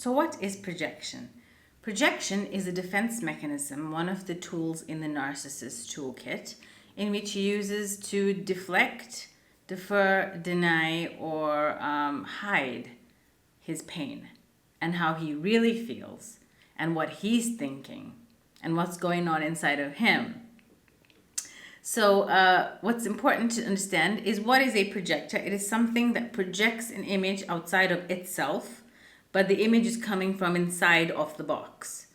So what is projection? Projection is a defense mechanism, one of the tools in the narcissist toolkit, in which he uses to deflect, defer, deny, or hide his pain and how he really feels and what he's thinking and what's going on inside of him. So what's important to understand is, what is a projector? It is something that projects an image outside of itself, but the image is coming from inside of the box.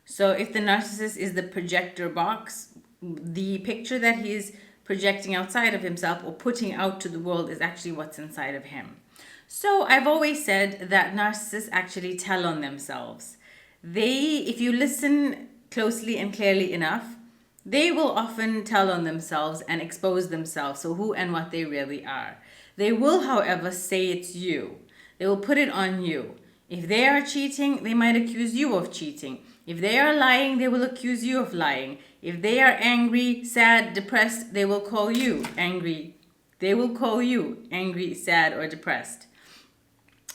So if the narcissist is the projector box, the picture that he's projecting outside of himself or putting out to the world is actually what's inside of him. So I've always said that narcissists actually tell on themselves. If you listen closely and clearly enough, they will often tell on themselves and expose themselves, so who and what they really are. They will, however, say it's you. They will put it on you. If they are cheating, they might accuse you of cheating. If they are lying, they will accuse you of lying. If they are angry, sad, depressed, they will call you angry. They will call you angry, sad, or depressed.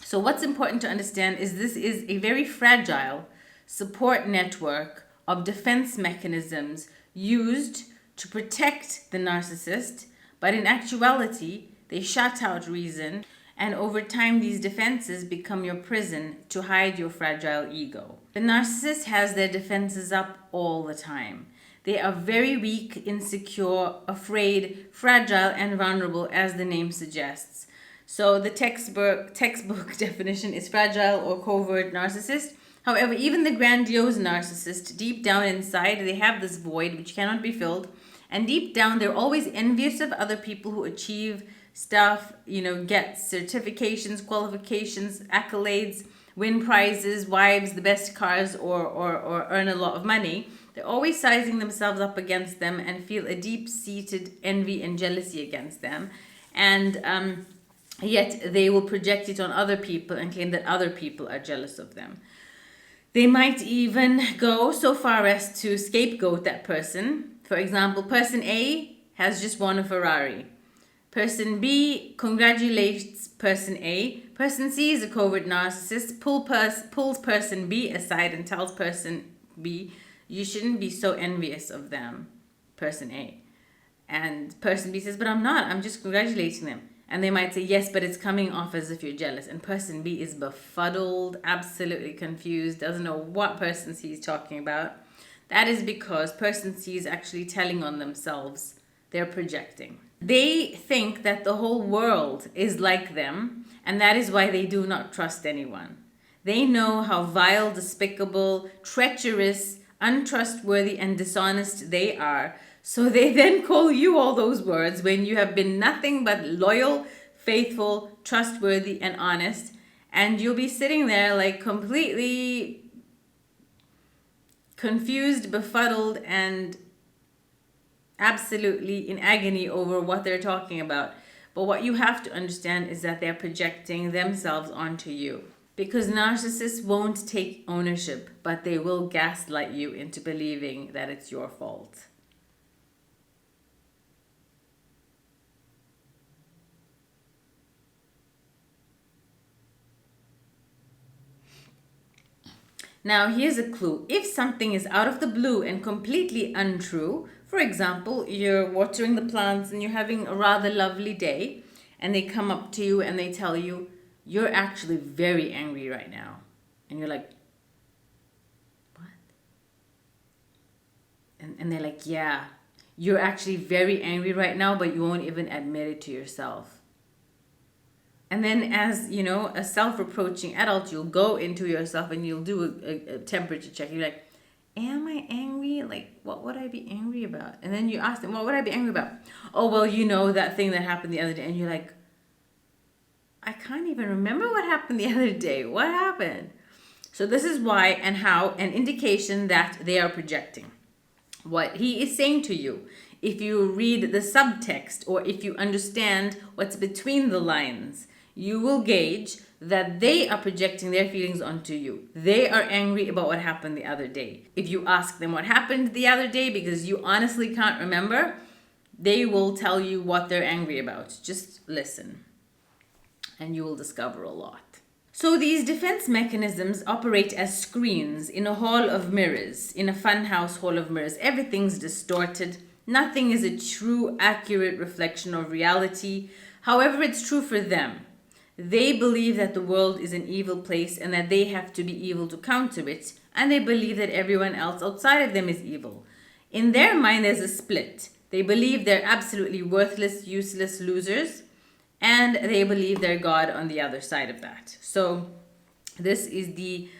So what's important to understand is this is a very fragile support network of defense mechanisms used to protect the narcissist, but in actuality, they shut out reason, and over time, these defenses become your prison to hide your fragile ego. The narcissist has their defenses up all the time. They are very weak, insecure, afraid, fragile, and vulnerable, as the name suggests. So the textbook definition is fragile or covert narcissist. However, even the grandiose narcissist, deep down inside, they have this void which cannot be filled. And deep down, they're always envious of other people who achieve stuff, get certifications, qualifications, accolades, win prizes, wives, the best cars, or earn a lot of money. They're always sizing themselves up against them and feel a deep-seated envy and jealousy against them. And yet they will project it on other people and claim that other people are jealous of them. They might even go so far as to scapegoat that person. For example, person A has just won a Ferrari. Person B congratulates person A. Person C is a covert narcissist, pulls person B aside and tells person B, you shouldn't be so envious of them, person A. And person B says, but I'm not, I'm just congratulating them. And they might say, yes, but it's coming off as if you're jealous. And person B is befuddled, absolutely confused, doesn't know what person C is talking about. That is because person C is actually telling on themselves. They're projecting. They think that the whole world is like them, and that is why they do not trust anyone. They know how vile, despicable, treacherous, untrustworthy, and dishonest they are. So they then call you all those words when you have been nothing but loyal, faithful, trustworthy, and honest. And you'll be sitting there like completely confused, befuddled, and absolutely in agony over what they're talking about. But what you have to understand is that they're projecting themselves onto you. Because narcissists won't take ownership, but they will gaslight you into believing that it's your fault. Now, here's a clue. If something is out of the blue and completely untrue, for example, you're watering the plants and you're having a rather lovely day, and they come up to you and they tell you, you're actually very angry right now. And you're like, what? And they're like, yeah, you're actually very angry right now, but you won't even admit it to yourself. And then as, a self-reproaching adult, you'll go into yourself and you'll do a temperature check. You're like, am I angry? Like, what would I be angry about? And then you ask them, what would I be angry about? Oh, well, that thing that happened the other day. And you're like, I can't even remember what happened the other day. What happened? So this is why and how an indication that they are projecting. What he is saying to you, if you read the subtext or if you understand what's between the lines, you will gauge that they are projecting their feelings onto you. They are angry about what happened the other day. If you ask them what happened the other day because you honestly can't remember, they will tell you what they're angry about. Just listen and you will discover a lot. So these defense mechanisms operate as screens in a hall of mirrors, in a funhouse hall of mirrors. Everything's distorted. Nothing is a true, accurate reflection of reality. However, it's true for them. They believe that the world is an evil place and that they have to be evil to counter it, and they believe that everyone else outside of them is evil. In their mind, there's a split. They believe they're absolutely worthless, useless losers, and they believe they're God on the other side of that. So this is the,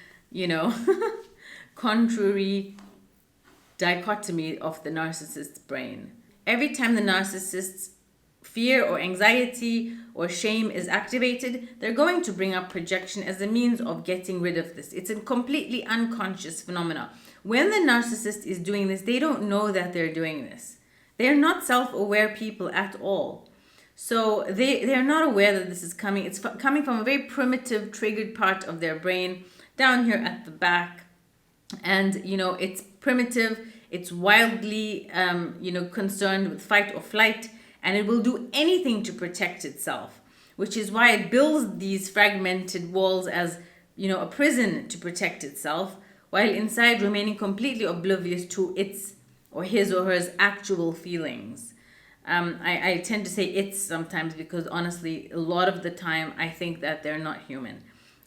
contrary dichotomy of the narcissist's brain. Every time the narcissist's fear or anxiety or shame is activated, they're going to bring up projection as a means of getting rid of this. It's a completely unconscious phenomena. When the narcissist is doing this, they don't know that they're doing this. They're not self-aware people at all. So they're not aware that this is coming. It's coming from a very primitive, triggered part of their brain down here at the back. And, it's primitive. It's wildly, concerned with fight or flight. And it will do anything to protect itself, which is why it builds these fragmented walls as, a prison to protect itself, while inside remaining completely oblivious to its or his or her actual feelings. I tend to say it's sometimes because honestly, a lot of the time, I think that they're not human.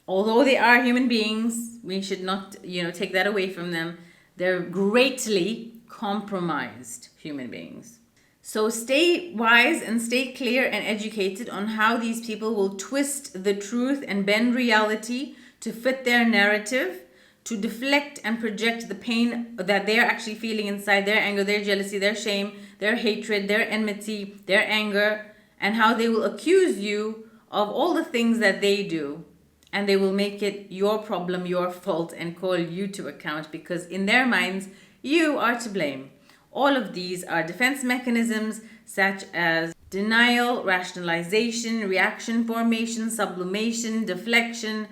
Although they are human beings, we should not, take that away from them. They're greatly compromised human beings. So stay wise and stay clear and educated on how these people will twist the truth and bend reality to fit their narrative, to deflect and project the pain that they're actually feeling inside, their anger, their jealousy, their shame, their hatred, their enmity, their anger, and how they will accuse you of all the things that they do. And they will make it your problem, your fault, and call you to account because in their minds, you are to blame. All of these are defense mechanisms such as denial, rationalization, reaction formation, sublimation, deflection,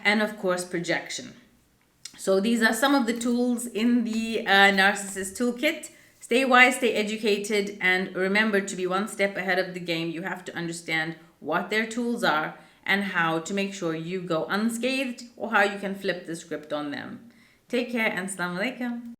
and of course projection. So these are some of the tools in the Narcissist Toolkit. Stay wise, stay educated, and remember to be one step ahead of the game. You have to understand what their tools are and how to make sure you go unscathed or how you can flip the script on them. Take care and Assalamu alaikum.